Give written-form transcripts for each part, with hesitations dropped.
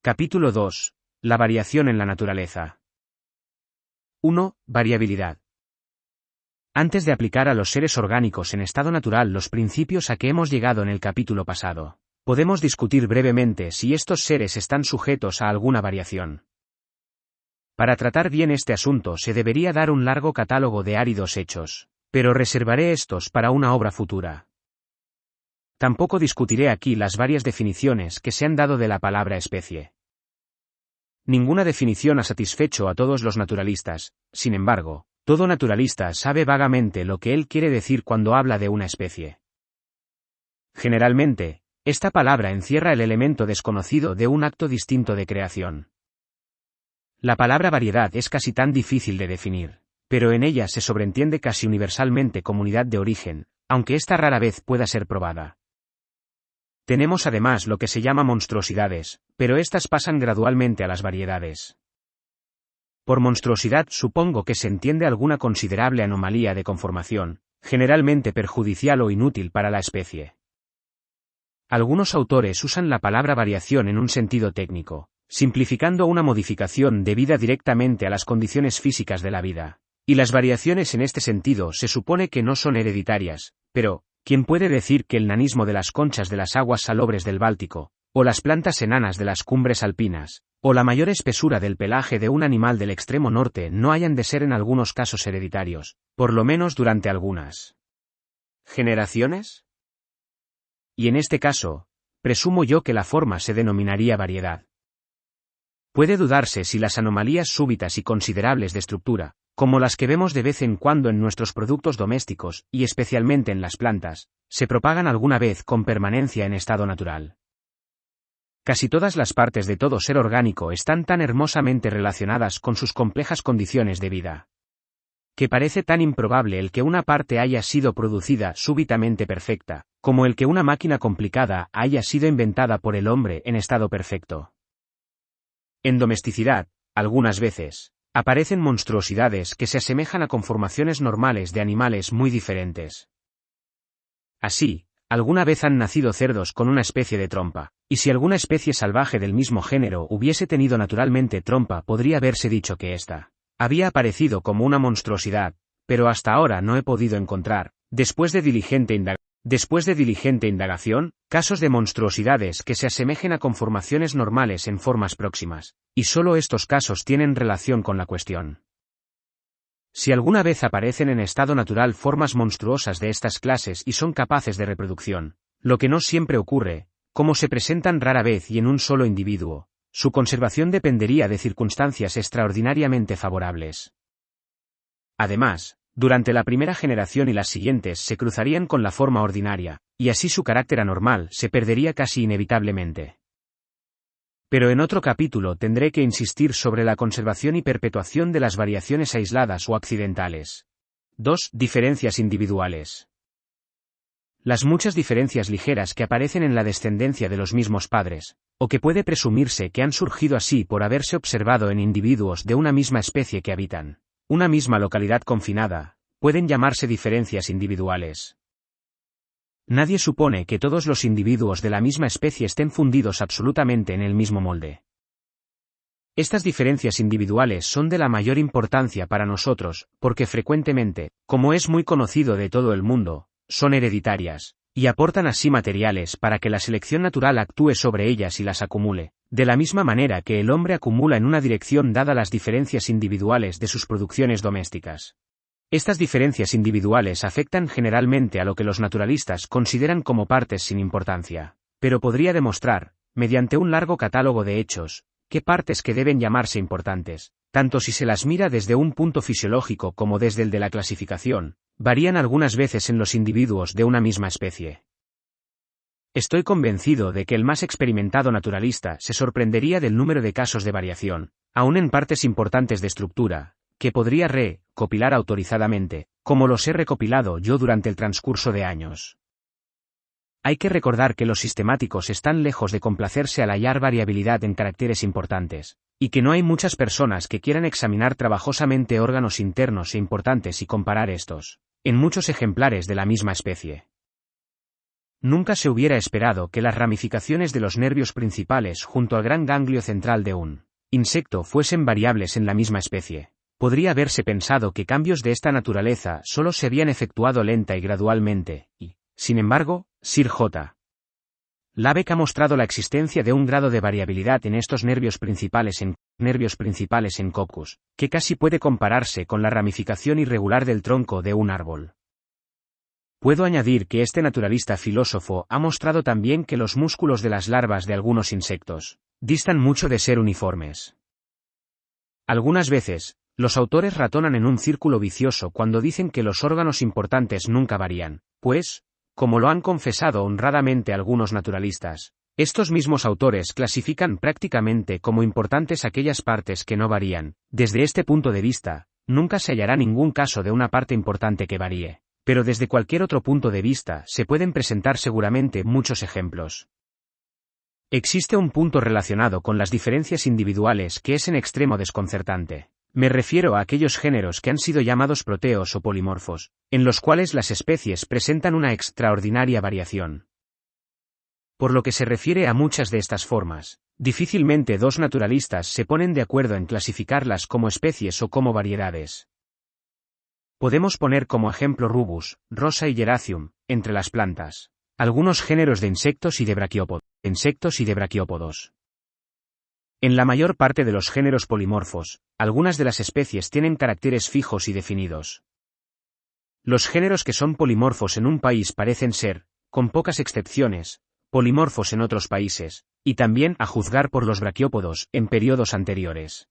Capítulo 2. La variación en la naturaleza. 1. Variabilidad. Antes de aplicar a los seres orgánicos en estado natural los principios a que hemos llegado en el capítulo pasado, podemos discutir brevemente si estos seres están sujetos a alguna variación. Para tratar bien este asunto se debería dar un largo catálogo de áridos hechos, pero reservaré estos para una obra futura. Tampoco discutiré aquí las varias definiciones que se han dado de la palabra especie. Ninguna definición ha satisfecho a todos los naturalistas, sin embargo, todo naturalista sabe vagamente lo que él quiere decir cuando habla de una especie. Generalmente, esta palabra encierra el elemento desconocido de un acto distinto de creación. La palabra variedad es casi tan difícil de definir, pero en ella se sobreentiende casi universalmente comunidad de origen, aunque esta rara vez pueda ser probada. Tenemos además lo que se llama monstruosidades, pero estas pasan gradualmente a las variedades. Por monstruosidad supongo que se entiende alguna considerable anomalía de conformación, generalmente perjudicial o inútil para la especie. Algunos autores usan la palabra variación en un sentido técnico, simplificando una modificación debida directamente a las condiciones físicas de la vida, y las variaciones en este sentido se supone que no son hereditarias, pero ¿quién puede decir que el nanismo de las conchas de las aguas salobres del Báltico, o las plantas enanas de las cumbres alpinas, o la mayor espesura del pelaje de un animal del extremo norte no hayan de ser en algunos casos hereditarios, por lo menos durante algunas generaciones? Y en este caso, presumo yo que la forma se denominaría variedad. Puede dudarse si las anomalías súbitas y considerables de estructura, como las que vemos de vez en cuando en nuestros productos domésticos, y especialmente en las plantas, se propagan alguna vez con permanencia en estado natural. Casi todas las partes de todo ser orgánico están tan hermosamente relacionadas con sus complejas condiciones de vida, que parece tan improbable el que una parte haya sido producida súbitamente perfecta, como el que una máquina complicada haya sido inventada por el hombre en estado perfecto. En domesticidad, algunas veces, aparecen monstruosidades que se asemejan a conformaciones normales de animales muy diferentes. Así, alguna vez han nacido cerdos con una especie de trompa, y si alguna especie salvaje del mismo género hubiese tenido naturalmente trompa podría haberse dicho que ésta había aparecido como una monstruosidad, pero hasta ahora no he podido encontrar, después de diligente indagación, casos de monstruosidades que se asemejen a conformaciones normales en formas próximas, y solo estos casos tienen relación con la cuestión. Si alguna vez aparecen en estado natural formas monstruosas de estas clases y son capaces de reproducción, lo que no siempre ocurre, como se presentan rara vez y en un solo individuo, su conservación dependería de circunstancias extraordinariamente favorables. Además, durante la primera generación y las siguientes se cruzarían con la forma ordinaria, y así su carácter anormal se perdería casi inevitablemente. Pero en otro capítulo tendré que insistir sobre la conservación y perpetuación de las variaciones aisladas o accidentales. 2. Diferencias individuales. Las muchas diferencias ligeras que aparecen en la descendencia de los mismos padres, o que puede presumirse que han surgido así por haberse observado en individuos de una misma especie que habitan una misma localidad confinada, pueden llamarse diferencias individuales. Nadie supone que todos los individuos de la misma especie estén fundidos absolutamente en el mismo molde. Estas diferencias individuales son de la mayor importancia para nosotros, porque frecuentemente, como es muy conocido de todo el mundo, son hereditarias, y aportan así materiales para que la selección natural actúe sobre ellas y las acumule, de la misma manera que el hombre acumula en una dirección dada las diferencias individuales de sus producciones domésticas. Estas diferencias individuales afectan generalmente a lo que los naturalistas consideran como partes sin importancia, pero podría demostrar, mediante un largo catálogo de hechos, qué partes que deben llamarse importantes, tanto si se las mira desde un punto fisiológico como desde el de la clasificación, varían algunas veces en los individuos de una misma especie. Estoy convencido de que el más experimentado naturalista se sorprendería del número de casos de variación, aun en partes importantes de estructura, que podría recopilar autorizadamente, como los he recopilado yo durante el transcurso de años. Hay que recordar que los sistemáticos están lejos de complacerse al hallar variabilidad en caracteres importantes, y que no hay muchas personas que quieran examinar trabajosamente órganos internos e importantes y comparar estos, en muchos ejemplares de la misma especie. Nunca se hubiera esperado que las ramificaciones de los nervios principales junto al gran ganglio central de un insecto fuesen variables en la misma especie. Podría haberse pensado que cambios de esta naturaleza solo se habían efectuado lenta y gradualmente, y, sin embargo, Sir J. Laveck ha mostrado la existencia de un grado de variabilidad en estos nervios principales en Coccus, que casi puede compararse con la ramificación irregular del tronco de un árbol. Puedo añadir que este naturalista filósofo ha mostrado también que los músculos de las larvas de algunos insectos distan mucho de ser uniformes. Algunas veces, los autores ratonan en un círculo vicioso cuando dicen que los órganos importantes nunca varían, pues, como lo han confesado honradamente algunos naturalistas, estos mismos autores clasifican prácticamente como importantes aquellas partes que no varían. Desde este punto de vista, nunca se hallará ningún caso de una parte importante que varíe, pero desde cualquier otro punto de vista se pueden presentar seguramente muchos ejemplos. Existe un punto relacionado con las diferencias individuales que es en extremo desconcertante. Me refiero a aquellos géneros que han sido llamados proteos o polimorfos, en los cuales las especies presentan una extraordinaria variación. Por lo que se refiere a muchas de estas formas, difícilmente dos naturalistas se ponen de acuerdo en clasificarlas como especies o como variedades. Podemos poner como ejemplo Rubus, Rosa y Geracium, entre las plantas, algunos géneros de insectos y de braquiópodos. En la mayor parte de los géneros polimorfos, algunas de las especies tienen caracteres fijos y definidos. Los géneros que son polimorfos en un país parecen ser, con pocas excepciones, polimorfos en otros países, y también, a juzgar por los braquiópodos, en periodos anteriores.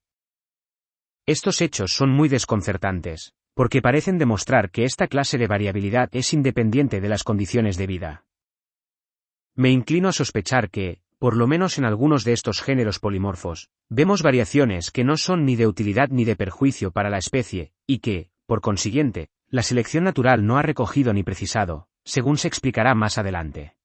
Estos hechos son muy desconcertantes, porque parecen demostrar que esta clase de variabilidad es independiente de las condiciones de vida. Me inclino a sospechar que, por lo menos en algunos de estos géneros polimorfos, vemos variaciones que no son ni de utilidad ni de perjuicio para la especie, y que, por consiguiente, la selección natural no ha recogido ni precisado, según se explicará más adelante.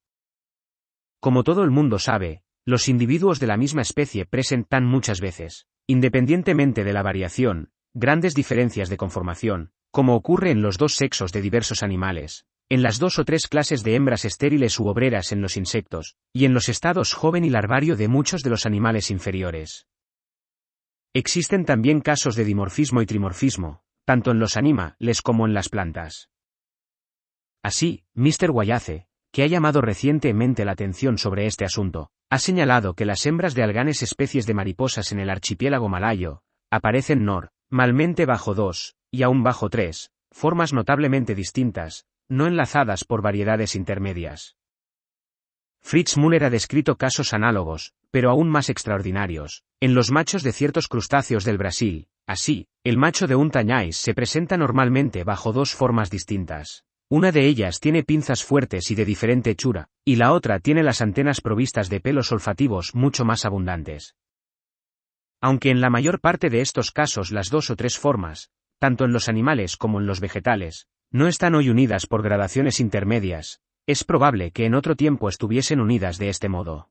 Como todo el mundo sabe, los individuos de la misma especie presentan muchas veces, independientemente de la variación, grandes diferencias de conformación, como ocurre en los dos sexos de diversos animales, en las 2 o 3 clases de hembras estériles u obreras en los insectos, y en los estados joven y larvario de muchos de los animales inferiores. Existen también casos de dimorfismo y trimorfismo, tanto en los animales como en las plantas. Así, Mr. Wallace, que ha llamado recientemente la atención sobre este asunto, ha señalado que las hembras de alganes especies de mariposas en el archipiélago malayo, aparecen normalmente bajo 2, y aún bajo 3, formas notablemente distintas, no enlazadas por variedades intermedias. Fritz Müller ha descrito casos análogos, pero aún más extraordinarios, en los machos de ciertos crustáceos del Brasil. Así, el macho de un tañáis se presenta normalmente bajo 2 formas distintas. Una de ellas tiene pinzas fuertes y de diferente hechura, y la otra tiene las antenas provistas de pelos olfativos mucho más abundantes. Aunque en la mayor parte de estos casos las 2 o 3 formas, tanto en los animales como en los vegetales, no están hoy unidas por gradaciones intermedias, es probable que en otro tiempo estuviesen unidas de este modo.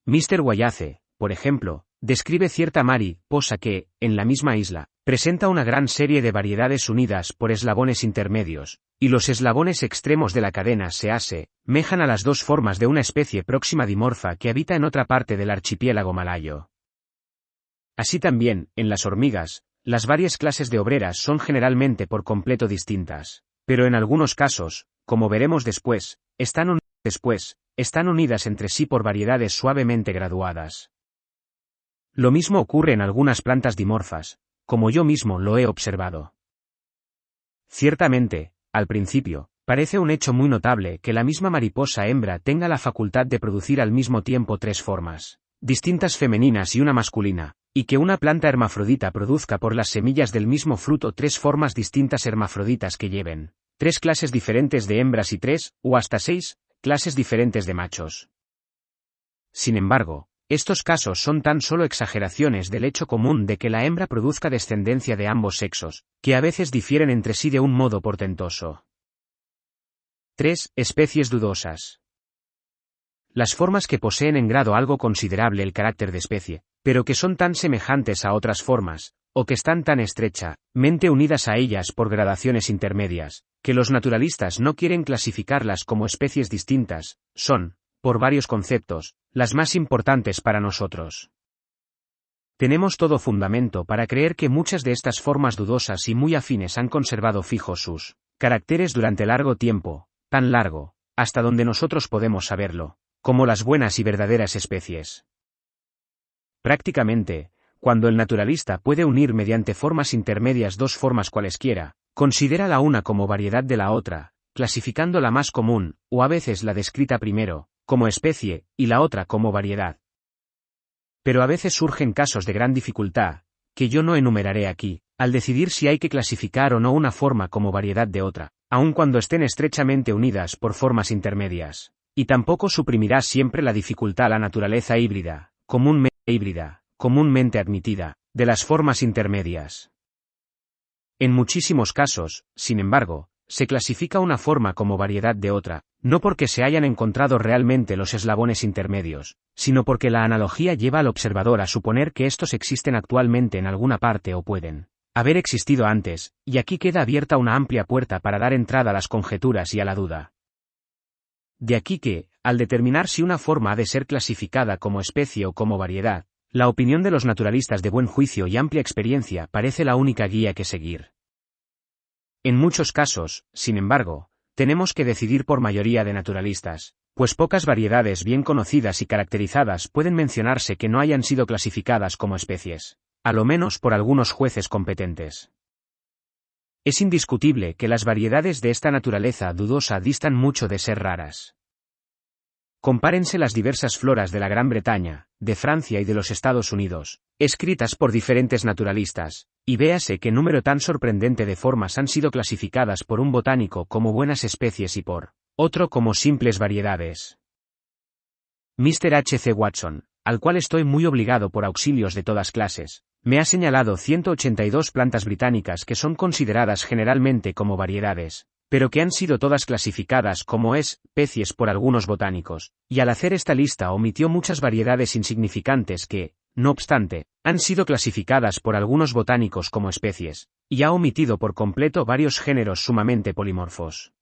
Mr. Wallace, por ejemplo, describe cierta mariposa que, en la misma isla, presenta una gran serie de variedades unidas por eslabones intermedios, y los eslabones extremos de la cadena se asemejan a las 2 formas de una especie próxima dimorfa que habita en otra parte del archipiélago malayo. Así también, en las hormigas, las varias clases de obreras son generalmente por completo distintas, pero en algunos casos, como veremos después, están unidas entre sí por variedades suavemente graduadas. Lo mismo ocurre en algunas plantas dimorfas, como yo mismo lo he observado. Ciertamente, al principio, parece un hecho muy notable que la misma mariposa hembra tenga la facultad de producir al mismo tiempo 3 formas distintas femeninas y una masculina, y que una planta hermafrodita produzca por las semillas del mismo fruto 3 formas distintas hermafroditas que lleven 3 clases diferentes de hembras y 3, o hasta 6, clases diferentes de machos. Sin embargo, estos casos son tan solo exageraciones del hecho común de que la hembra produzca descendencia de ambos sexos, que a veces difieren entre sí de un modo portentoso. 3. Especies dudosas. Las formas que poseen en grado algo considerable el carácter de especie, pero que son tan semejantes a otras formas, o que están tan estrechamente unidas a ellas por gradaciones intermedias, que los naturalistas no quieren clasificarlas como especies distintas, son, por varios conceptos, las más importantes para nosotros. Tenemos todo fundamento para creer que muchas de estas formas dudosas y muy afines han conservado fijos sus caracteres durante largo tiempo, tan largo, hasta donde nosotros podemos saberlo, como las buenas y verdaderas especies. Prácticamente, cuando el naturalista puede unir mediante formas intermedias dos formas cualesquiera, considera la una como variedad de la otra, clasificando la más común, o a veces la descrita primero, como especie, y la otra como variedad. Pero a veces surgen casos de gran dificultad, que yo no enumeraré aquí, al decidir si hay que clasificar o no una forma como variedad de otra, aun cuando estén estrechamente unidas por formas intermedias. Y tampoco suprimirá siempre la dificultad la naturaleza híbrida, comúnmente admitida, de las formas intermedias. En muchísimos casos, sin embargo, se clasifica una forma como variedad de otra, no porque se hayan encontrado realmente los eslabones intermedios, sino porque la analogía lleva al observador a suponer que estos existen actualmente en alguna parte o pueden haber existido antes, y aquí queda abierta una amplia puerta para dar entrada a las conjeturas y a la duda. De aquí que, al determinar si una forma ha de ser clasificada como especie o como variedad, la opinión de los naturalistas de buen juicio y amplia experiencia parece la única guía que seguir. En muchos casos, sin embargo, tenemos que decidir por mayoría de naturalistas, pues pocas variedades bien conocidas y caracterizadas pueden mencionarse que no hayan sido clasificadas como especies, a lo menos por algunos jueces competentes. Es indiscutible que las variedades de esta naturaleza dudosa distan mucho de ser raras. Compárense las diversas floras de la Gran Bretaña, de Francia y de los Estados Unidos, escritas por diferentes naturalistas, y véase qué número tan sorprendente de formas han sido clasificadas por un botánico como buenas especies y por otro como simples variedades. Mr. H. C. Watson, al cual estoy muy obligado por auxilios de todas clases, me ha señalado 182 plantas británicas que son consideradas generalmente como variedades, pero que han sido todas clasificadas como especies por algunos botánicos, y al hacer esta lista omitió muchas variedades insignificantes que, no obstante, han sido clasificadas por algunos botánicos como especies, y ha omitido por completo varios géneros sumamente polimorfos.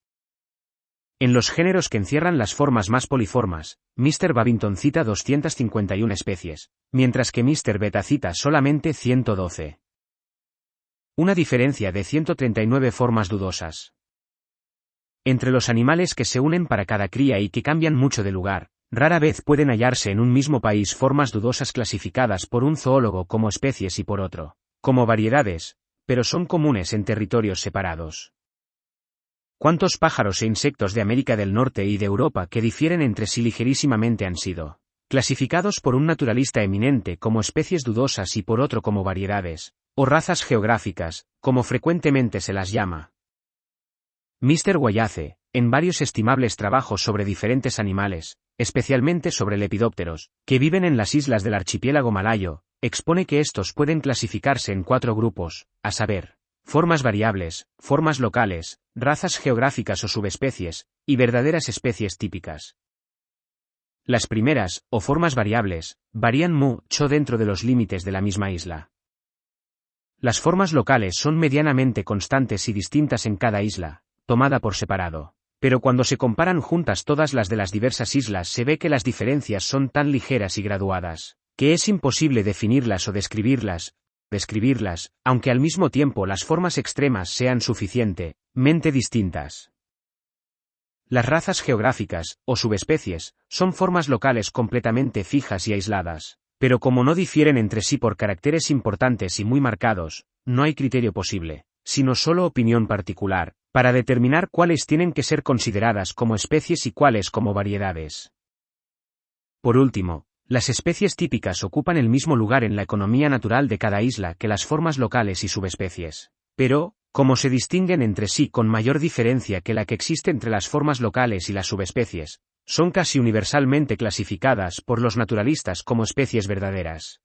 En los géneros que encierran las formas más poliformas, Mr. Babington cita 251 especies, mientras que Mr. Beta cita solamente 112. Una diferencia de 139 formas dudosas. Entre los animales que se unen para cada cría y que cambian mucho de lugar, rara vez pueden hallarse en un mismo país formas dudosas clasificadas por un zoólogo como especies y por otro, como variedades, pero son comunes en territorios separados. ¿Cuántos pájaros e insectos de América del Norte y de Europa que difieren entre sí ligerísimamente han sido clasificados por un naturalista eminente como especies dudosas y por otro como variedades, o razas geográficas, como frecuentemente se las llama? Mr. Wallace, en varios estimables trabajos sobre diferentes animales, especialmente sobre lepidópteros, que viven en las islas del archipiélago malayo, expone que estos pueden clasificarse en 4 grupos, a saber, formas variables, formas locales, razas geográficas o subespecies, y verdaderas especies típicas. Las primeras, o formas variables, varían mucho dentro de los límites de la misma isla. Las formas locales son medianamente constantes y distintas en cada isla, tomada por separado, pero cuando se comparan juntas todas las de las diversas islas se ve que las diferencias son tan ligeras y graduadas, que es imposible definirlas o describirlas, aunque al mismo tiempo las formas extremas sean suficientemente distintas. Las razas geográficas, o subespecies, son formas locales completamente fijas y aisladas, pero como no difieren entre sí por caracteres importantes y muy marcados, no hay criterio posible, sino solo opinión particular, para determinar cuáles tienen que ser consideradas como especies y cuáles como variedades. Por último, las especies típicas ocupan el mismo lugar en la economía natural de cada isla que las formas locales y subespecies. Pero, como se distinguen entre sí con mayor diferencia que la que existe entre las formas locales y las subespecies, son casi universalmente clasificadas por los naturalistas como especies verdaderas.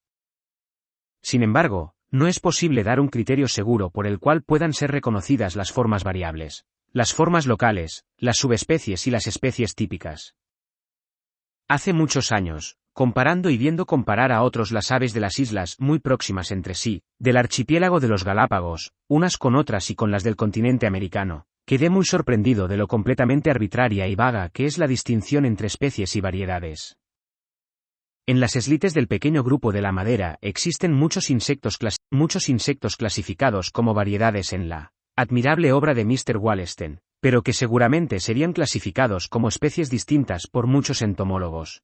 Sin embargo, no es posible dar un criterio seguro por el cual puedan ser reconocidas las formas variables, las formas locales, las subespecies y las especies típicas. Hace muchos años, comparando y viendo comparar a otros las aves de las islas muy próximas entre sí, del archipiélago de los Galápagos, unas con otras y con las del continente americano, Quedé muy sorprendido de lo completamente arbitraria y vaga que es la distinción entre especies y variedades. En las eslites del pequeño grupo de la madera existen muchos insectos clasificados como variedades en la admirable obra de Mr. Wallerstein, pero que seguramente serían clasificados como especies distintas por muchos entomólogos.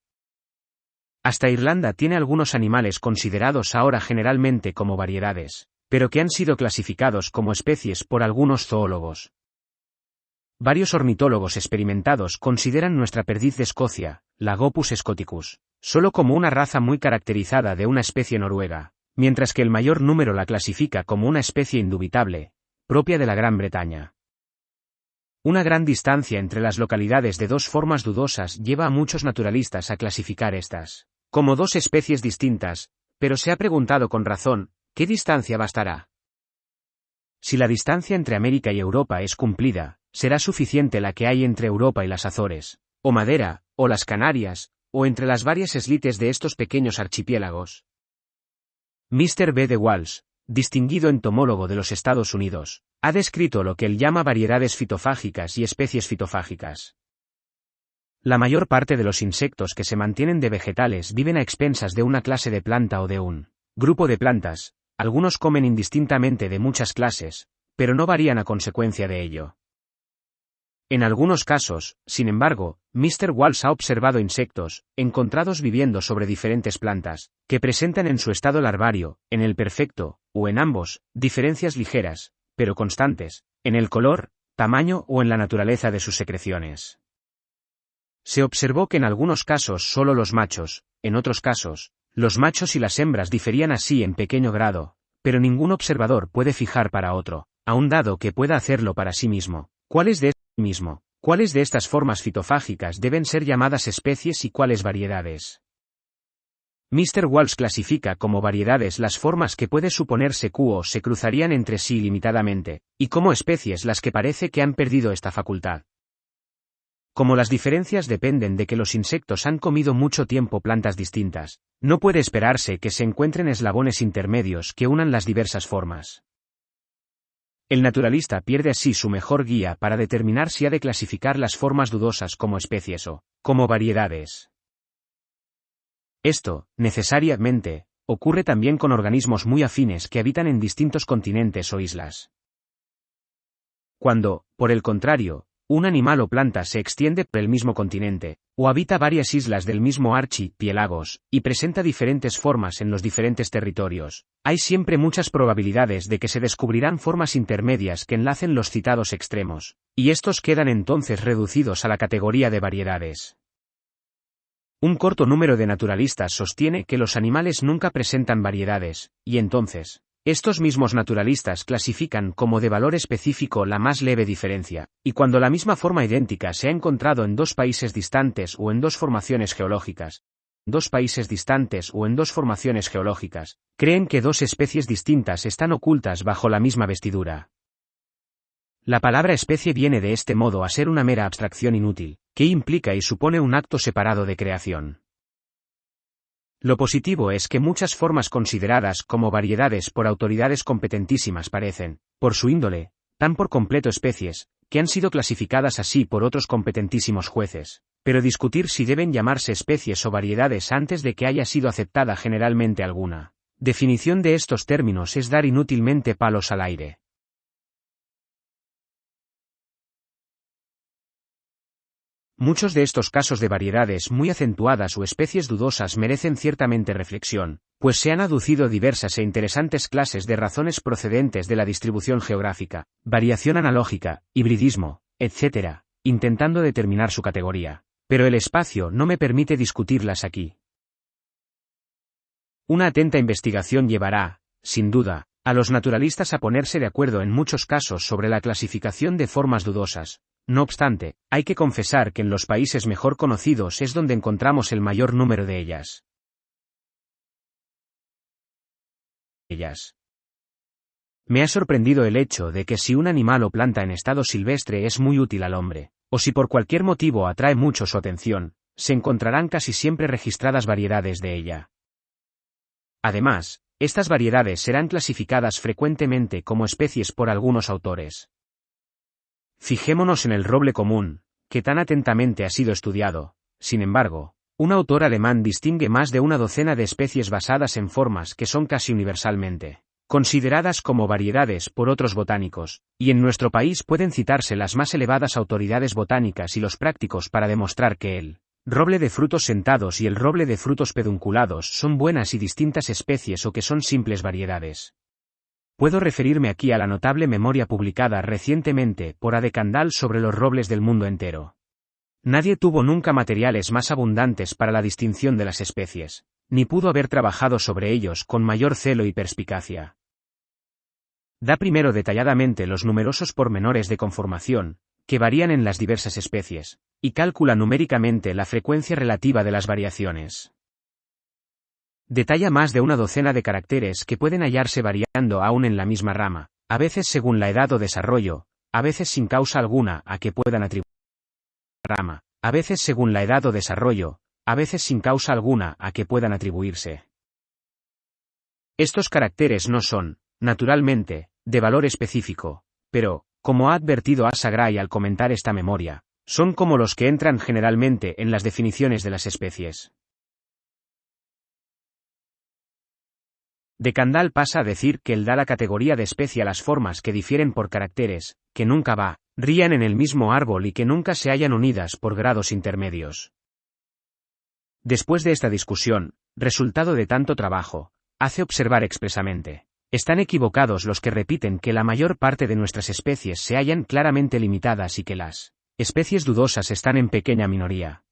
Hasta Irlanda tiene algunos animales considerados ahora generalmente como variedades, pero que han sido clasificados como especies por algunos zoólogos. Varios ornitólogos experimentados consideran nuestra perdiz de Escocia, la Gopus scoticus, solo como una raza muy caracterizada de una especie noruega, mientras que el mayor número la clasifica como una especie indubitable, propia de la Gran Bretaña. Una gran distancia entre las localidades de dos formas dudosas lleva a muchos naturalistas a clasificar estas como dos especies distintas, pero se ha preguntado con razón, ¿qué distancia bastará? Si la distancia entre América y Europa es cumplida, será suficiente la que hay entre Europa y las Azores, o Madeira, o las Canarias, o entre las varias eslites de estos pequeños archipiélagos. Mr. B. de Walsh, distinguido entomólogo de los Estados Unidos, ha descrito lo que él llama variedades fitofágicas y especies fitofágicas. La mayor parte de los insectos que se mantienen de vegetales viven a expensas de una clase de planta o de un grupo de plantas. Algunos comen indistintamente de muchas clases, pero no varían a consecuencia de ello. En algunos casos, sin embargo, Mr. Walsh ha observado insectos, encontrados viviendo sobre diferentes plantas, que presentan en su estado larvario, en el perfecto, o en ambos, diferencias ligeras, pero constantes, en el color, tamaño o en la naturaleza de sus secreciones. Se observó que en algunos casos solo los machos, en otros casos, los machos y las hembras diferían así en pequeño grado, pero ningún observador puede fijar para otro, aun dado que pueda hacerlo para sí mismo, cuáles de estas formas fitofágicas deben ser llamadas especies y cuáles variedades. Mr. Walsh clasifica como variedades las formas que puede suponerse se cruzarían entre sí limitadamente, y como especies las que parece que han perdido esta facultad. Como las diferencias dependen de que los insectos han comido mucho tiempo plantas distintas, no puede esperarse que se encuentren eslabones intermedios que unan las diversas formas. El naturalista pierde así su mejor guía para determinar si ha de clasificar las formas dudosas como especies o como variedades. Esto, necesariamente, ocurre también con organismos muy afines que habitan en distintos continentes o islas. Cuando, por el contrario, un animal o planta se extiende por el mismo continente, o habita varias islas del mismo archipiélagos, y presenta diferentes formas en los diferentes territorios, hay siempre muchas probabilidades de que se descubrirán formas intermedias que enlacen los citados extremos, y estos quedan entonces reducidos a la categoría de variedades. Un corto número de naturalistas sostiene que los animales nunca presentan variedades, y entonces, estos mismos naturalistas clasifican como de valor específico la más leve diferencia, y cuando la misma forma idéntica se ha encontrado en dos países distantes o en dos formaciones geológicas, creen que dos especies distintas están ocultas bajo la misma vestidura. La palabra especie viene de este modo a ser una mera abstracción inútil, que implica y supone un acto separado de creación. Lo positivo es que muchas formas consideradas como variedades por autoridades competentísimas parecen, por su índole, tan por completo especies, que han sido clasificadas así por otros competentísimos jueces, pero discutir si deben llamarse especies o variedades antes de que haya sido aceptada generalmente alguna definición de estos términos es dar inútilmente palos al aire. Muchos de estos casos de variedades muy acentuadas o especies dudosas merecen ciertamente reflexión, pues se han aducido diversas e interesantes clases de razones procedentes de la distribución geográfica, variación analógica, hibridismo, etc., intentando determinar su categoría, pero el espacio no me permite discutirlas aquí. Una atenta investigación llevará, sin duda, a los naturalistas a ponerse de acuerdo en muchos casos sobre la clasificación de formas dudosas. No obstante, hay que confesar que en los países mejor conocidos es donde encontramos el mayor número de ellas. Me ha sorprendido el hecho de que si un animal o planta en estado silvestre es muy útil al hombre, o si por cualquier motivo atrae mucho su atención, se encontrarán casi siempre registradas variedades de ella. Además, estas variedades serán clasificadas frecuentemente como especies por algunos autores. Fijémonos en el roble común, que tan atentamente ha sido estudiado. Sin embargo, un autor alemán distingue más de una docena de especies basadas en formas que son casi universalmente consideradas como variedades por otros botánicos, y en nuestro país pueden citarse las más elevadas autoridades botánicas y los prácticos para demostrar que el roble de frutos sentados y el roble de frutos pedunculados son buenas y distintas especies o que son simples variedades. Puedo referirme aquí a la notable memoria publicada recientemente por A. de Candolle sobre los robles del mundo entero. Nadie tuvo nunca materiales más abundantes para la distinción de las especies, ni pudo haber trabajado sobre ellos con mayor celo y perspicacia. Da primero detalladamente los numerosos pormenores de conformación, que varían en las diversas especies, y calcula numéricamente la frecuencia relativa de las variaciones. Detalla más de una docena de caracteres que pueden hallarse variando aún en la misma rama, a veces según la edad o desarrollo, a veces sin causa alguna a que puedan atribuirse rama, a veces según la edad o desarrollo, a veces sin causa alguna a que puedan atribuirse. Estos caracteres no son, naturalmente, de valor específico, pero, como ha advertido Asa Gray al comentar esta memoria, son como los que entran generalmente en las definiciones de las especies. De Candolle pasa a decir que él da la categoría de especie a las formas que difieren por caracteres, que nunca varían en el mismo árbol y que nunca se hallan unidas por grados intermedios. Después de esta discusión, resultado de tanto trabajo, hace observar expresamente: están equivocados los que repiten que la mayor parte de nuestras especies se hallan claramente limitadas y que las especies dudosas están en pequeña minoría.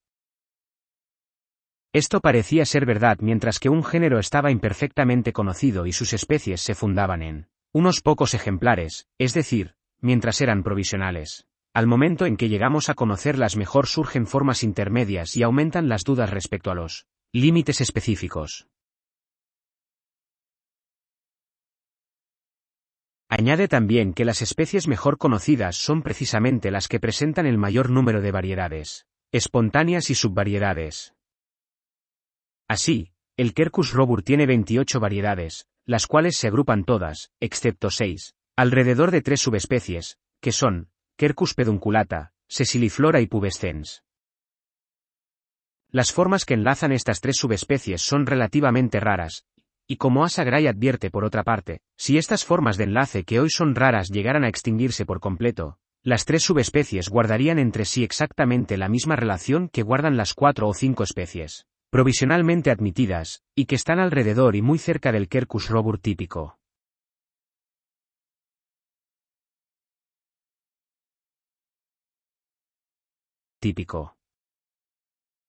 Esto parecía ser verdad mientras que un género estaba imperfectamente conocido y sus especies se fundaban en unos pocos ejemplares, es decir, mientras eran provisionales. Al momento en que llegamos a conocerlas mejor surgen formas intermedias y aumentan las dudas respecto a los límites específicos. Añade también que las especies mejor conocidas son precisamente las que presentan el mayor número de variedades espontáneas y subvariedades. Así, el Quercus robur tiene 28 variedades, las cuales se agrupan todas, excepto 6, alrededor de 3 subespecies, que son Quercus pedunculata, Sessiliflora y pubescens. Las formas que enlazan estas 3 subespecies son relativamente raras, y como Asa Gray advierte por otra parte, si estas formas de enlace que hoy son raras llegaran a extinguirse por completo, las 3 subespecies guardarían entre sí exactamente la misma relación que guardan las 4 o 5 especies provisionalmente admitidas, y que están alrededor y muy cerca del Quercus robur típico.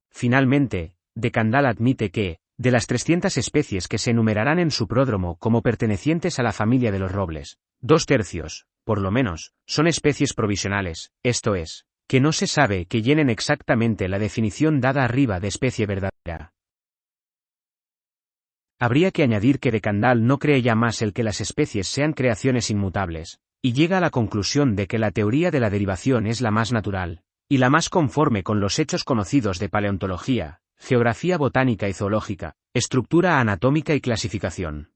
Finalmente, de Candolle admite que, de las 300 especies que se enumerarán en su pródromo como pertenecientes a la familia de los robles, 2/3, por lo menos, son especies provisionales, esto es, que no se sabe que llenen exactamente la definición dada arriba de especie verdadera. Habría que añadir que de Candolle no cree ya más el que las especies sean creaciones inmutables, y llega a la conclusión de que la teoría de la derivación es la más natural, y la más conforme con los hechos conocidos de paleontología, geografía botánica y zoológica, estructura anatómica y clasificación.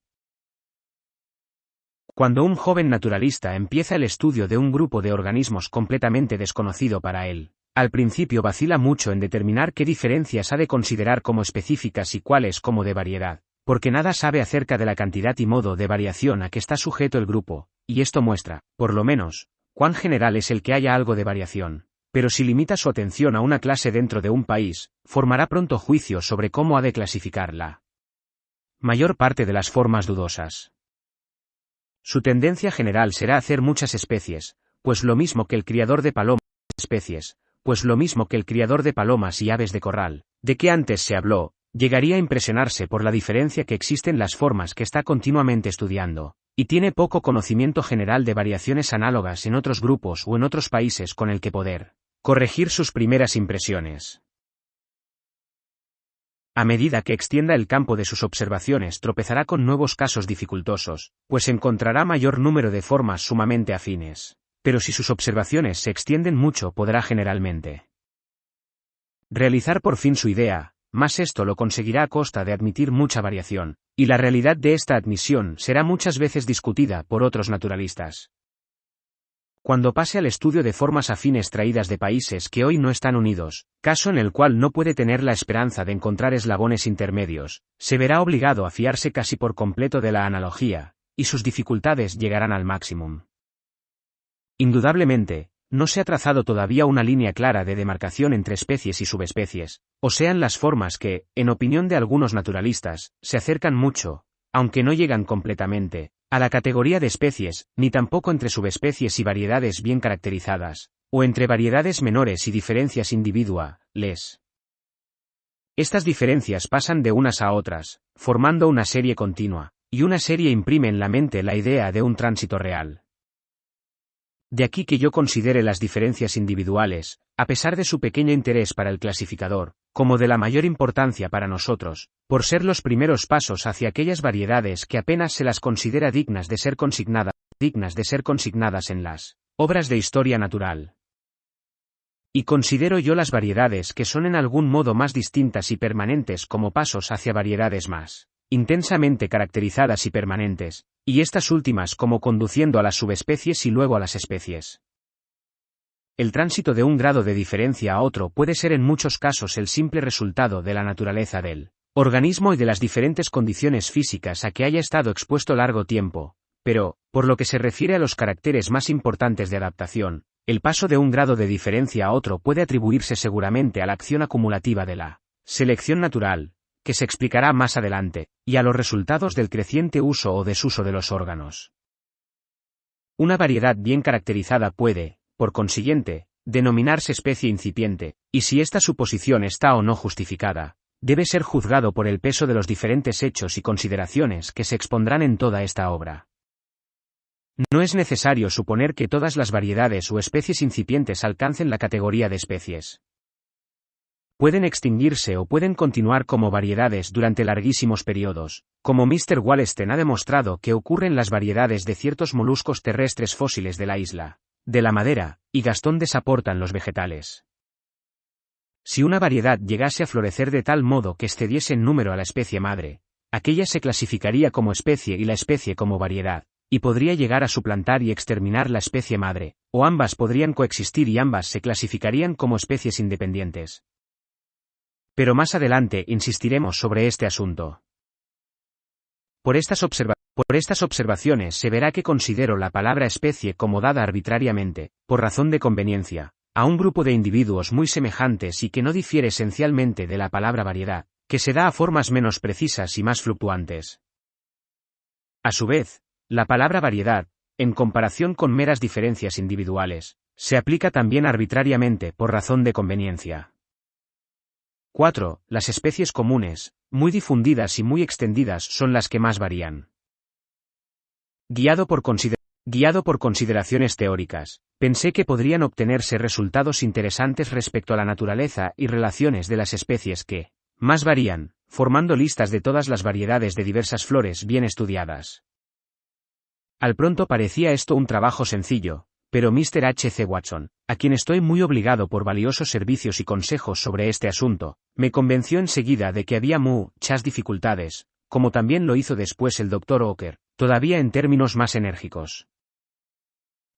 Cuando un joven naturalista empieza el estudio de un grupo de organismos completamente desconocido para él, al principio vacila mucho en determinar qué diferencias ha de considerar como específicas y cuáles como de variedad, porque nada sabe acerca de la cantidad y modo de variación a que está sujeto el grupo, y esto muestra, por lo menos, cuán general es el que haya algo de variación. Pero si limita su atención a una clase dentro de un país, formará pronto juicio sobre cómo ha de clasificar la mayor parte de las formas dudosas. Su tendencia general será hacer muchas especies, pues lo mismo que el criador de palomas y aves de corral, de que antes se habló, llegaría a impresionarse por la diferencia que existe en las formas que está continuamente estudiando, y tiene poco conocimiento general de variaciones análogas en otros grupos o en otros países con el que poder corregir sus primeras impresiones. A medida que extienda el campo de sus observaciones tropezará con nuevos casos dificultosos, pues encontrará mayor número de formas sumamente afines. Pero si sus observaciones se extienden mucho podrá generalmente realizar por fin su idea, mas esto lo conseguirá a costa de admitir mucha variación, y la realidad de esta admisión será muchas veces discutida por otros naturalistas. Cuando pase al estudio de formas afines traídas de países que hoy no están unidos, caso en el cual no puede tener la esperanza de encontrar eslabones intermedios, se verá obligado a fiarse casi por completo de la analogía, y sus dificultades llegarán al máximo. Indudablemente, no se ha trazado todavía una línea clara de demarcación entre especies y subespecies, o sean las formas que, en opinión de algunos naturalistas, se acercan mucho, aunque no llegan completamente, a la categoría de especies, ni tampoco entre subespecies y variedades bien caracterizadas, o entre variedades menores y diferencias individuales. Estas diferencias pasan de unas a otras, formando una serie continua, y una serie imprime en la mente la idea de un tránsito real. De aquí que yo considere las diferencias individuales, a pesar de su pequeño interés para el clasificador, como de la mayor importancia para nosotros, por ser los primeros pasos hacia aquellas variedades que apenas se las considera dignas de ser consignadas en las obras de historia natural. Y considero yo las variedades que son en algún modo más distintas y permanentes como pasos hacia variedades más intensamente caracterizadas y permanentes, y estas últimas como conduciendo a las subespecies y luego a las especies. El tránsito de un grado de diferencia a otro puede ser en muchos casos el simple resultado de la naturaleza del organismo y de las diferentes condiciones físicas a que haya estado expuesto largo tiempo, pero, por lo que se refiere a los caracteres más importantes de adaptación, el paso de un grado de diferencia a otro puede atribuirse seguramente a la acción acumulativa de la selección natural, que se explicará más adelante, y a los resultados del creciente uso o desuso de los órganos. Una variedad bien caracterizada puede, por consiguiente, denominarse especie incipiente, y si esta suposición está o no justificada, debe ser juzgado por el peso de los diferentes hechos y consideraciones que se expondrán en toda esta obra. No es necesario suponer que todas las variedades o especies incipientes alcancen la categoría de especies. Pueden extinguirse o pueden continuar como variedades durante larguísimos periodos, como Mr. Wallerstein ha demostrado que ocurre en las variedades de ciertos moluscos terrestres fósiles de la isla de la Madera, y Gastón Desaporta en los vegetales. Si una variedad llegase a florecer de tal modo que excediese en número a la especie madre, aquella se clasificaría como especie y la especie como variedad, y podría llegar a suplantar y exterminar la especie madre, o ambas podrían coexistir y ambas se clasificarían como especies independientes. Pero más adelante insistiremos sobre este asunto. Por estas observaciones se verá que considero la palabra especie como dada arbitrariamente, por razón de conveniencia, a un grupo de individuos muy semejantes y que no difiere esencialmente de la palabra variedad, que se da a formas menos precisas y más fluctuantes. A su vez, la palabra variedad, en comparación con meras diferencias individuales, se aplica también arbitrariamente por razón de conveniencia. 4. Las especies comunes, muy difundidas y muy extendidas son las que más varían. Guiado por consideraciones teóricas, pensé que podrían obtenerse resultados interesantes respecto a la naturaleza y relaciones de las especies que más varían, formando listas de todas las variedades de diversas flores bien estudiadas. Al pronto parecía esto un trabajo sencillo, pero Mr. H. C. Watson, a quien estoy muy obligado por valiosos servicios y consejos sobre este asunto, me convenció enseguida de que había muchas dificultades, como también lo hizo después el Dr. Oker, todavía en términos más enérgicos.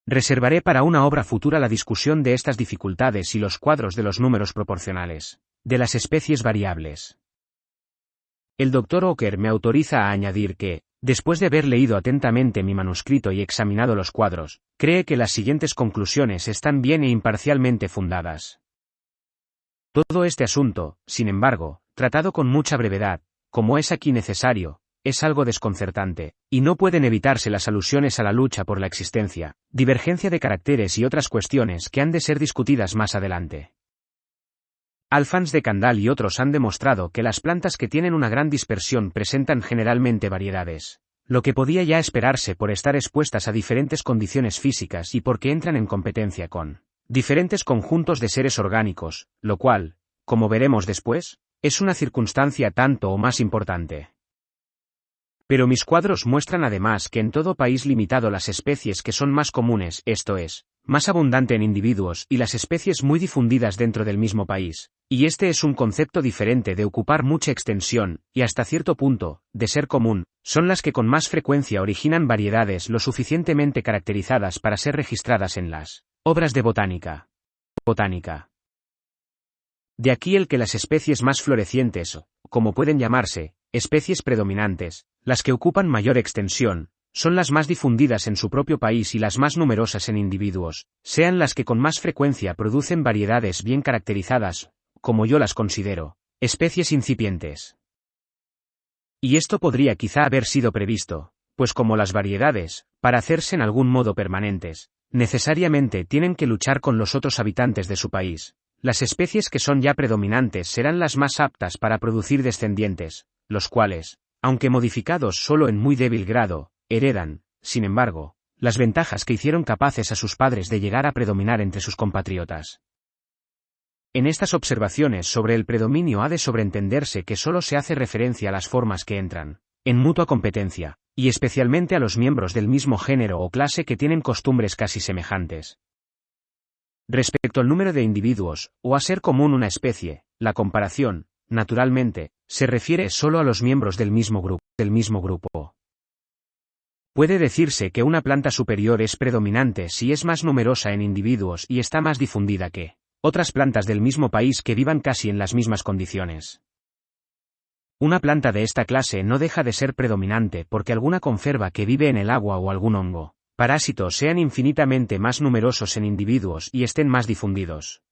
Reservaré para una obra futura la discusión de estas dificultades y los cuadros de los números proporcionales de las especies variables. El Dr. Oker me autoriza a añadir que, después de haber leído atentamente mi manuscrito y examinado los cuadros, cree que las siguientes conclusiones están bien e imparcialmente fundadas. Todo este asunto, sin embargo, tratado con mucha brevedad, como es aquí necesario, es algo desconcertante, y no pueden evitarse las alusiones a la lucha por la existencia, divergencia de caracteres y otras cuestiones que han de ser discutidas más adelante. Alphonse de Candolle y otros han demostrado que las plantas que tienen una gran dispersión presentan generalmente variedades, lo que podía ya esperarse por estar expuestas a diferentes condiciones físicas y porque entran en competencia con diferentes conjuntos de seres orgánicos, lo cual, como veremos después, es una circunstancia tanto o más importante. Pero mis cuadros muestran además que en todo país limitado las especies que son más comunes, esto es, más abundante en individuos y las especies muy difundidas dentro del mismo país, y este es un concepto diferente de ocupar mucha extensión, y hasta cierto punto, de ser común, son las que con más frecuencia originan variedades lo suficientemente caracterizadas para ser registradas en las obras de botánica. De aquí el que las especies más florecientes, o, como pueden llamarse, especies predominantes, las que ocupan mayor extensión, son las más difundidas en su propio país y las más numerosas en individuos, sean las que con más frecuencia producen variedades bien caracterizadas, como yo las considero, especies incipientes. Y esto podría quizá haber sido previsto, pues como las variedades, para hacerse en algún modo permanentes, necesariamente tienen que luchar con los otros habitantes de su país. Las especies que son ya predominantes serán las más aptas para producir descendientes, los cuales, aunque modificados solo en muy débil grado, heredan, sin embargo, las ventajas que hicieron capaces a sus padres de llegar a predominar entre sus compatriotas. En estas observaciones sobre el predominio ha de sobreentenderse que solo se hace referencia a las formas que entran en mutua competencia, y especialmente a los miembros del mismo género o clase que tienen costumbres casi semejantes. Respecto al número de individuos, o a ser común una especie, la comparación, naturalmente, se refiere solo a los miembros del mismo grupo. Puede decirse que una planta superior es predominante si es más numerosa en individuos y está más difundida que otras plantas del mismo país que vivan casi en las mismas condiciones. Una planta de esta clase no deja de ser predominante porque alguna conferva que vive en el agua o algún hongo parásitos sean infinitamente más numerosos en individuos y estén más difundidos.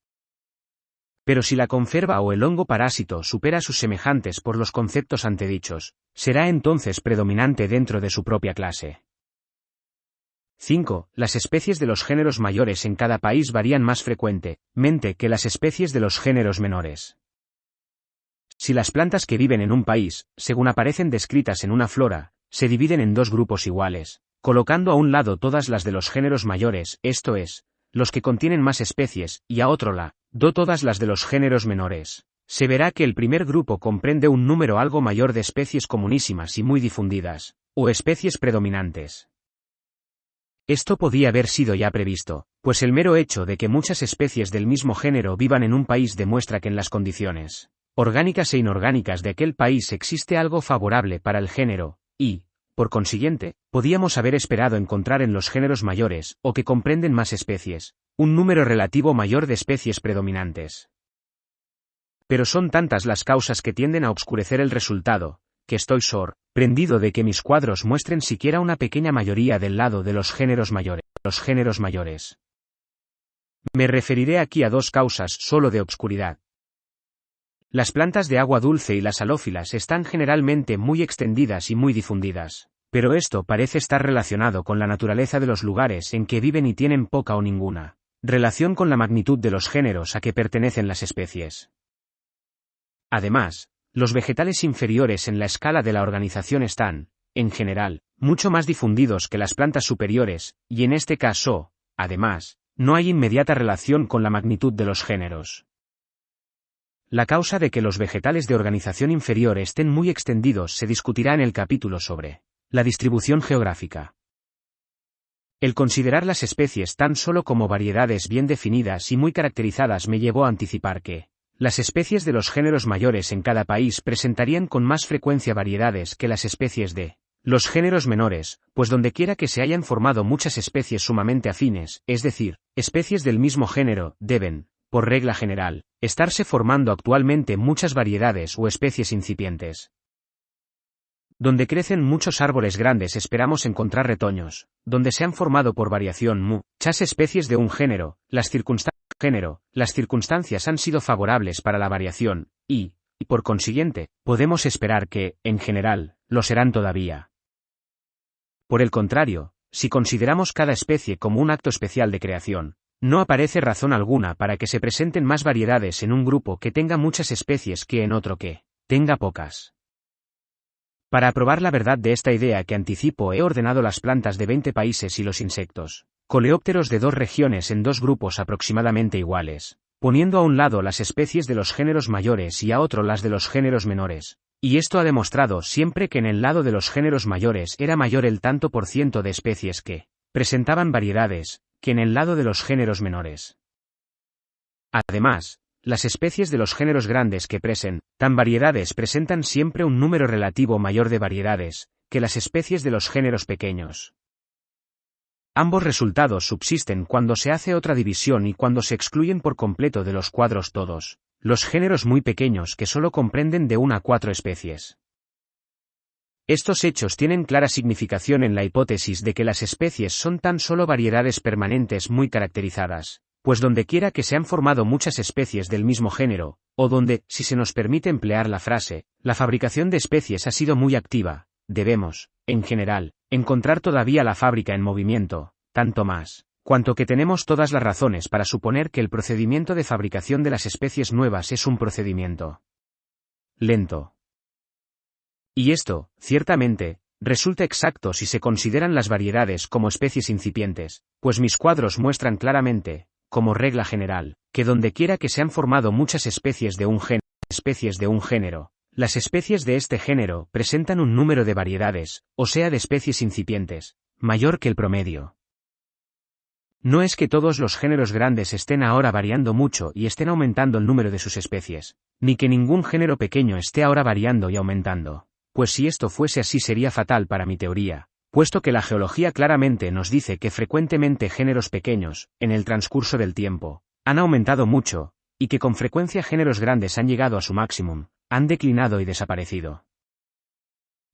Pero si la conferva o el hongo parásito supera a sus semejantes por los conceptos antedichos, será entonces predominante dentro de su propia clase. 5. Las especies de los géneros mayores en cada país varían más frecuentemente que las especies de los géneros menores. Si las plantas que viven en un país, según aparecen descritas en una flora, se dividen en dos grupos iguales, colocando a un lado todas las de los géneros mayores, esto es, los que contienen más especies, y a otro lado, todas las de los géneros menores, se verá que el primer grupo comprende un número algo mayor de especies comunísimas y muy difundidas, o especies predominantes. Esto podía haber sido ya previsto, pues el mero hecho de que muchas especies del mismo género vivan en un país demuestra que en las condiciones orgánicas e inorgánicas de aquel país existe algo favorable para el género, y, por consiguiente, podíamos haber esperado encontrar en los géneros mayores, o que comprenden más especies, un número relativo mayor de especies predominantes. Pero son tantas las causas que tienden a obscurecer el resultado, que estoy sorprendido de que mis cuadros muestren siquiera una pequeña mayoría del lado de los géneros mayores. Me referiré aquí a dos causas solo de obscuridad. Las plantas de agua dulce y las halófilas están generalmente muy extendidas y muy difundidas, pero esto parece estar relacionado con la naturaleza de los lugares en que viven y tienen poca o ninguna relación con la magnitud de los géneros a que pertenecen las especies. Además, los vegetales inferiores en la escala de la organización están, en general, mucho más difundidos que las plantas superiores, y en este caso, además, no hay inmediata relación con la magnitud de los géneros. La causa de que los vegetales de organización inferior estén muy extendidos se discutirá en el capítulo sobre la distribución geográfica. El considerar las especies tan solo como variedades bien definidas y muy caracterizadas me llevó a anticipar que las especies de los géneros mayores en cada país presentarían con más frecuencia variedades que las especies de los géneros menores, pues dondequiera que se hayan formado muchas especies sumamente afines, es decir, especies del mismo género, deben, por regla general, estarse formando actualmente muchas variedades o especies incipientes. Donde crecen muchos árboles grandes esperamos encontrar retoños, donde se han formado por variación muchas especies de un género, las circunstancias han sido favorables para la variación, y, por consiguiente, podemos esperar que, en general, lo serán todavía. Por el contrario, si consideramos cada especie como un acto especial de creación, no aparece razón alguna para que se presenten más variedades en un grupo que tenga muchas especies que en otro que tenga pocas. Para probar la verdad de esta idea que anticipo he ordenado las plantas de 20 países y los insectos coleópteros de 2 regiones en 2 grupos aproximadamente iguales, poniendo a un lado las especies de los géneros mayores y a otro las de los géneros menores, y esto ha demostrado siempre que en el lado de los géneros mayores era mayor el tanto por ciento de especies que presentaban variedades, que en el lado de los géneros menores. Además, las especies de los géneros grandes que presentan variedades presentan siempre un número relativo mayor de variedades que las especies de los géneros pequeños. Ambos resultados subsisten cuando se hace otra división y cuando se excluyen por completo de los cuadros todos los géneros muy pequeños que solo comprenden de 1 a 4 especies. Estos hechos tienen clara significación en la hipótesis de que las especies son tan solo variedades permanentes muy caracterizadas, pues dondequiera que se han formado muchas especies del mismo género, o donde, si se nos permite emplear la frase, la fabricación de especies ha sido muy activa, debemos, en general, encontrar todavía la fábrica en movimiento, tanto más cuanto que tenemos todas las razones para suponer que el procedimiento de fabricación de las especies nuevas es un procedimiento lento. Y esto, ciertamente, resulta exacto si se consideran las variedades como especies incipientes, pues mis cuadros muestran claramente, como regla general, que dondequiera que se han formado muchas especies de un género, las especies de este género presentan un número de variedades, o sea de especies incipientes, mayor que el promedio. No es que todos los géneros grandes estén ahora variando mucho y estén aumentando el número de sus especies, ni que ningún género pequeño esté ahora variando y aumentando, pues si esto fuese así sería fatal para mi teoría, puesto que la geología claramente nos dice que frecuentemente géneros pequeños, en el transcurso del tiempo, han aumentado mucho, y que con frecuencia géneros grandes han llegado a su máximum, han declinado y desaparecido.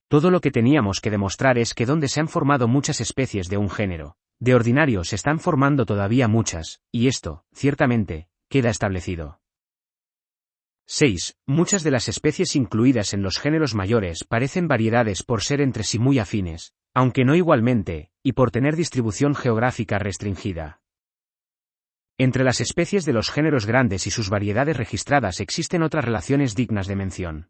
Todo lo que teníamos que demostrar es que donde se han formado muchas especies de un género, de ordinario se están formando todavía muchas, y esto, ciertamente, queda establecido. 6. Muchas de las especies incluidas en los géneros mayores parecen variedades por ser entre sí muy afines, aunque no igualmente, y por tener distribución geográfica restringida. Entre las especies de los géneros grandes y sus variedades registradas existen otras relaciones dignas de mención.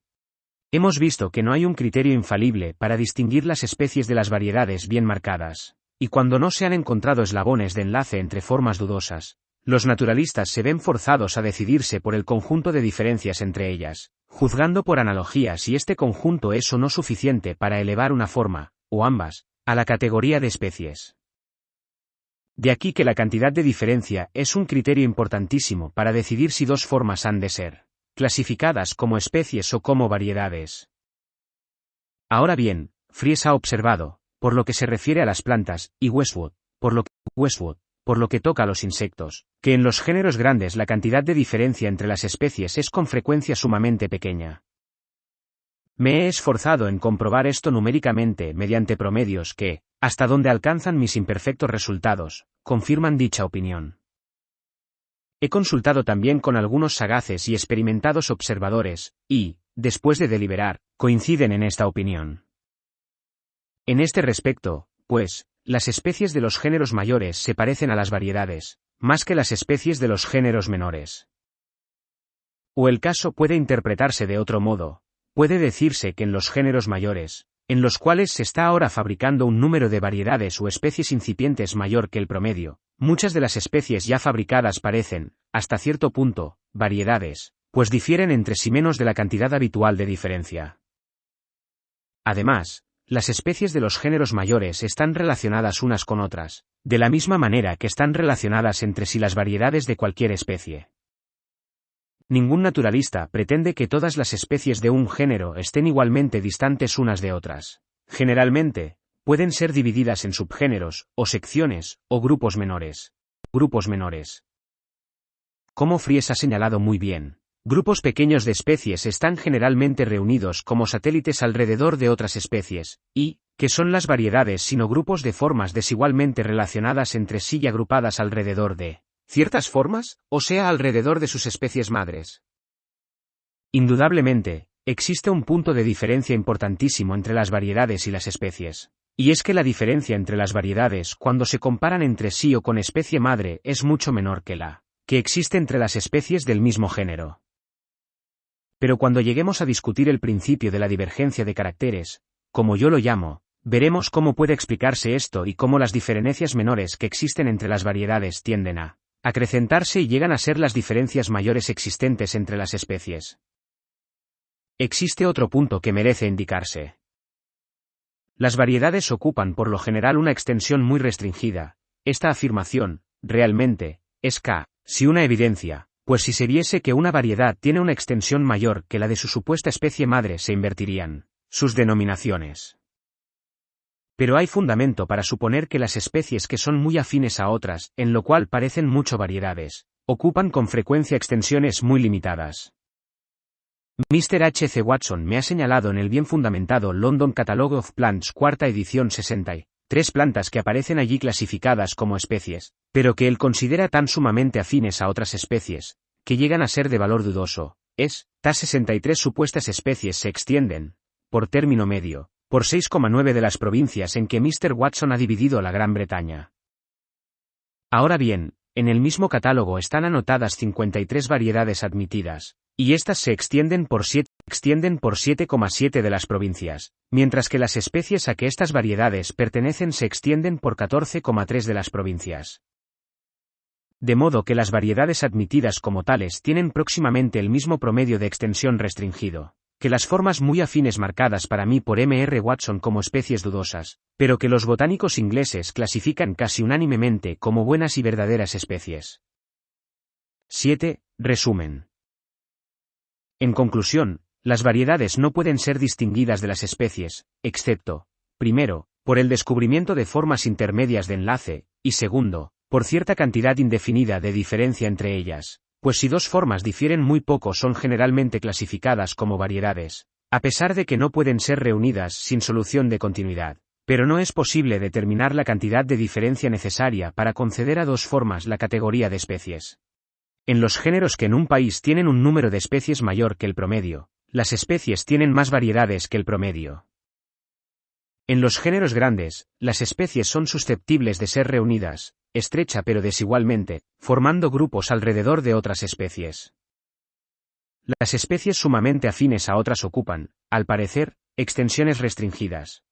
Hemos visto que no hay un criterio infalible para distinguir las especies de las variedades bien marcadas, y cuando no se han encontrado eslabones de enlace entre formas dudosas, los naturalistas se ven forzados a decidirse por el conjunto de diferencias entre ellas, juzgando por analogía si este conjunto es o no suficiente para elevar una forma, o ambas, a la categoría de especies. De aquí que la cantidad de diferencia es un criterio importantísimo para decidir si dos formas han de ser clasificadas como especies o como variedades. Ahora bien, Fries ha observado, por lo que se refiere a las plantas, y Westwood, por lo que toca a los insectos, que en los géneros grandes la cantidad de diferencia entre las especies es con frecuencia sumamente pequeña. Me he esforzado en comprobar esto numéricamente mediante promedios que, hasta donde alcanzan mis imperfectos resultados, confirman dicha opinión. He consultado también con algunos sagaces y experimentados observadores, y, después de deliberar, coinciden en esta opinión. En este respecto, pues, las especies de los géneros mayores se parecen a las variedades, más que las especies de los géneros menores. O el caso puede interpretarse de otro modo, puede decirse que en los géneros mayores, en los cuales se está ahora fabricando un número de variedades o especies incipientes mayor que el promedio, muchas de las especies ya fabricadas parecen, hasta cierto punto, variedades, pues difieren entre sí menos de la cantidad habitual de diferencia. Además, las especies de los géneros mayores están relacionadas unas con otras, de la misma manera que están relacionadas entre sí las variedades de cualquier especie. Ningún naturalista pretende que todas las especies de un género estén igualmente distantes unas de otras. Generalmente, pueden ser divididas en subgéneros, o secciones, o grupos menores. Como Fries ha señalado muy bien, grupos pequeños de especies están generalmente reunidos como satélites alrededor de otras especies, y, que son las variedades sino grupos de formas desigualmente relacionadas entre sí y agrupadas alrededor de ciertas formas, o sea alrededor de sus especies madres. Indudablemente, existe un punto de diferencia importantísimo entre las variedades y las especies, y es que la diferencia entre las variedades cuando se comparan entre sí o con especie madre es mucho menor que la que existe entre las especies del mismo género. Pero cuando lleguemos a discutir el principio de la divergencia de caracteres, como yo lo llamo, veremos cómo puede explicarse esto y cómo las diferencias menores que existen entre las variedades tienden a acrecentarse y llegan a ser las diferencias mayores existentes entre las especies. Existe otro punto que merece indicarse. Las variedades ocupan por lo general una extensión muy restringida. Esta afirmación, realmente, es casi una evidencia, pues si se viese que una variedad tiene una extensión mayor que la de su supuesta especie madre se invertirían sus denominaciones. Pero hay fundamento para suponer que las especies que son muy afines a otras, en lo cual parecen mucho variedades, ocupan con frecuencia extensiones muy limitadas. Mr. H. C. Watson me ha señalado en el bien fundamentado London Catalogue of Plants cuarta edición 63 plantas que aparecen allí clasificadas como especies, pero que él considera tan sumamente afines a otras especies, que llegan a ser de valor dudoso. Estas 63 supuestas especies se extienden, por término medio, por 6,9 de las provincias en que Mr. Watson ha dividido la Gran Bretaña. Ahora bien, en el mismo catálogo están anotadas 53 variedades admitidas, y estas se extienden por 7,7 de las provincias, mientras que las especies a que estas variedades pertenecen se extienden por 14,3 de las provincias. De modo que las variedades admitidas como tales tienen próximamente el mismo promedio de extensión restringido que las formas muy afines marcadas para mí por M.R. Watson como especies dudosas, pero que los botánicos ingleses clasifican casi unánimemente como buenas y verdaderas especies. 7. Resumen. En conclusión, las variedades no pueden ser distinguidas de las especies, excepto, primero, por el descubrimiento de formas intermedias de enlace, y segundo, por cierta cantidad indefinida de diferencia entre ellas, pues si dos formas difieren muy poco son generalmente clasificadas como variedades, a pesar de que no pueden ser reunidas sin solución de continuidad, pero no es posible determinar la cantidad de diferencia necesaria para conceder a dos formas la categoría de especies. En los géneros que en un país tienen un número de especies mayor que el promedio, las especies tienen más variedades que el promedio. En los géneros grandes, las especies son susceptibles de ser reunidas, estrecha pero desigualmente, formando grupos alrededor de otras especies. Las especies sumamente afines a otras ocupan, al parecer, extensiones restringidas.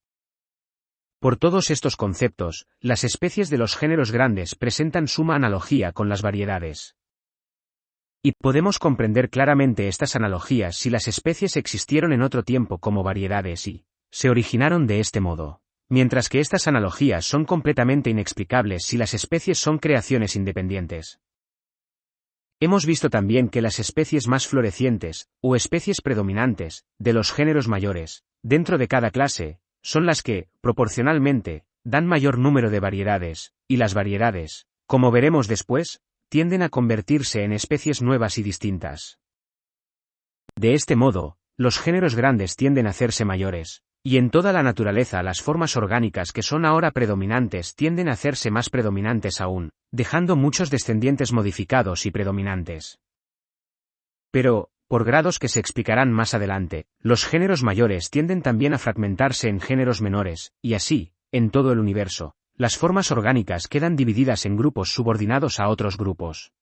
Por todos estos conceptos, las especies de los géneros grandes presentan suma analogía con las variedades. Y podemos comprender claramente estas analogías si las especies existieron en otro tiempo como variedades y se originaron de este modo, mientras que estas analogías son completamente inexplicables si las especies son creaciones independientes. Hemos visto también que las especies más florecientes, o especies predominantes, de los géneros mayores, dentro de cada clase, son las que, proporcionalmente, dan mayor número de variedades, y las variedades, como veremos después, tienden a convertirse en especies nuevas y distintas. De este modo, los géneros grandes tienden a hacerse mayores, y en toda la naturaleza las formas orgánicas que son ahora predominantes tienden a hacerse más predominantes aún, dejando muchos descendientes modificados y predominantes. Pero, por grados que se explicarán más adelante, los géneros mayores tienden también a fragmentarse en géneros menores, y así, en todo el universo, las formas orgánicas quedan divididas en grupos subordinados a otros grupos.